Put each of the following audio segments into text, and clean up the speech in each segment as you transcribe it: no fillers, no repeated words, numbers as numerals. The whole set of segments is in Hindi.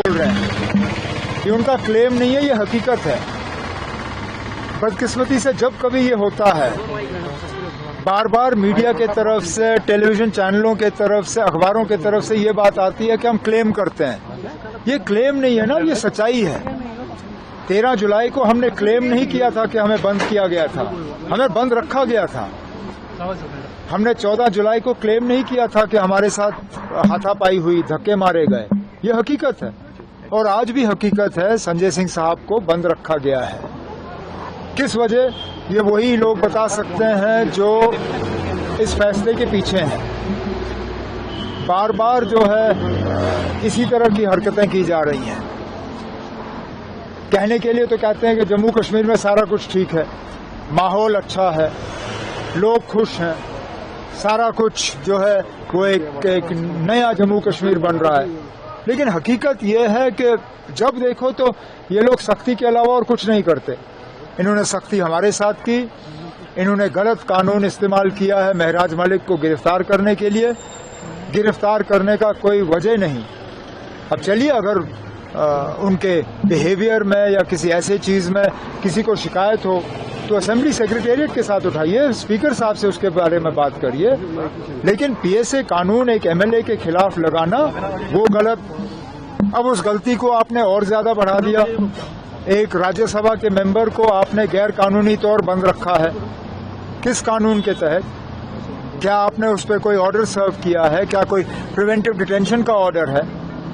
बोल रहे हैं। ये उनका क्लेम नहीं है, ये हकीकत है। बदकिस्मती से जब कभी ये होता है, बार बार मीडिया के तरफ से, टेलीविजन चैनलों के तरफ से, अखबारों के तरफ से ये बात आती है कि हम क्लेम करते हैं। ये क्लेम नहीं है ना, ये सच्चाई है। 13 जुलाई को हमने क्लेम नहीं किया था कि हमें बंद किया गया था, हमें बंद रखा गया था। हमने 14 जुलाई को क्लेम नहीं किया था कि हमारे साथ हाथापाई हुई, धक्के मारे गए। ये हकीकत है और आज भी हकीकत है। संजय सिंह साहब को बंद रखा गया है। किस वजह, ये वही लोग बता सकते हैं जो इस फैसले के पीछे हैं। बार बार जो है इसी तरह की हरकतें की जा रही हैं। कहने के लिए तो कहते हैं कि जम्मू कश्मीर में सारा कुछ ठीक है, माहौल अच्छा है, लोग खुश हैं, सारा कुछ जो है वो एक नया जम्मू कश्मीर बन रहा है। लेकिन हकीकत ये है कि जब देखो तो ये लोग सख्ती के अलावा और कुछ नहीं करते। इन्होंने सख्ती हमारे साथ की, इन्होंने गलत कानून इस्तेमाल किया है महराज मलिक को गिरफ्तार करने के लिए। गिरफ्तार करने का कोई वजह नहीं। अब चलिए, अगर उनके बिहेवियर में या किसी ऐसे चीज में किसी को शिकायत हो तो असेंबली सेक्रेटेरिएट के साथ उठाइए, स्पीकर साहब से उसके बारे में बात करिए। लेकिन पीएसए कानून एक एमएलए के खिलाफ लगाना वो गलत। अब उस गलती को आपने और ज्यादा बढ़ा दिया। एक राज्यसभा के मेंबर को आपने गैर कानूनी तौर बंद रखा है। किस कानून के तहत? क्या आपने उस पर कोई ऑर्डर सर्व किया है? क्या कोई प्रिवेंटिव डिटेंशन का ऑर्डर है?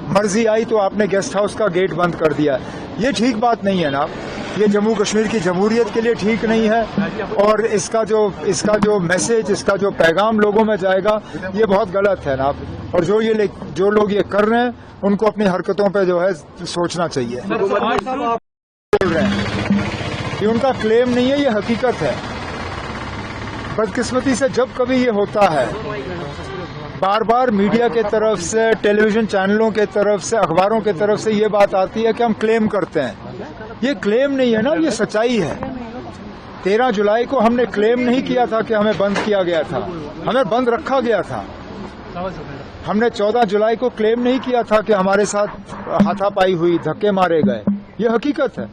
मर्जी आई तो आपने गेस्ट हाउस का गेट बंद कर दिया। ये ठीक बात नहीं है ना। ये जम्मू कश्मीर की जमहूरियत के लिए ठीक नहीं है और इसका जो मैसेज, इसका जो पैगाम लोगों में जाएगा, ये बहुत गलत है ना। और जो लोग ये कर रहे हैं उनको अपनी हरकतों पे जो है सोचना चाहिए। बोल रहे हैं, ये उनका क्लेम नहीं है, ये हकीकत है। बदकिस्मती से जब कभी ये होता है, बार बार मीडिया के तरफ से, टेलीविजन चैनलों के तरफ से, अखबारों के तरफ से ये बात आती है कि हम क्लेम करते हैं। ये क्लेम नहीं है ना, ये सच्चाई है। 13 जुलाई को हमने क्लेम नहीं किया था कि हमें बंद किया गया था, हमें बंद रखा गया था। हमने 14 जुलाई को क्लेम नहीं किया था कि हमारे साथ हाथापाई हुई, धक्के मारे गए। ये हकीकत है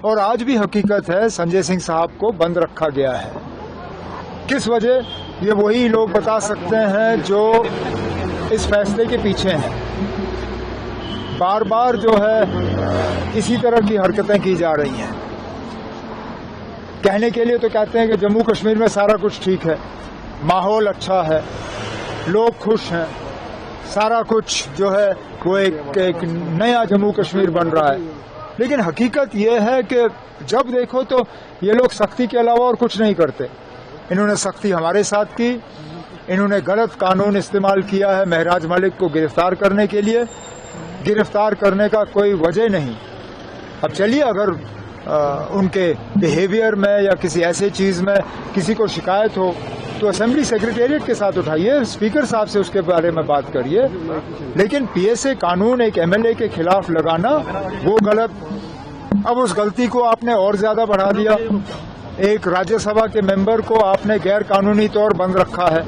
और आज भी हकीकत है। संजय सिंह साहब को बंद रखा गया है। किस वजह, ये वही लोग बता सकते हैं जो इस फैसले के पीछे हैं। बार बार जो है इसी तरह की हरकतें की जा रही हैं। कहने के लिए तो कहते हैं कि जम्मू कश्मीर में सारा कुछ ठीक है, माहौल अच्छा है, लोग खुश हैं, सारा कुछ जो है वो एक नया जम्मू कश्मीर बन रहा है। लेकिन हकीकत ये है कि जब देखो तो ये लोग सख्ती के अलावा और कुछ नहीं करते। इन्होंने सख्ती हमारे साथ की, इन्होंने गलत कानून इस्तेमाल किया है महराज मलिक को गिरफ्तार करने के लिए। गिरफ्तार करने का कोई वजह नहीं। अब चलिए, अगर उनके बिहेवियर में या किसी ऐसे चीज में किसी को शिकायत हो तो असेंबली सेक्रेटेरिएट के साथ उठाइए, स्पीकर साहब से उसके बारे में बात करिए। लेकिन पीएसए कानून एक एमएलए के खिलाफ लगाना वो गलत। अब उस गलती को आपने और ज्यादा बढ़ा दिया। एक राज्यसभा के मेंबर को आपने गैर कानूनी तौर बंद रखा है।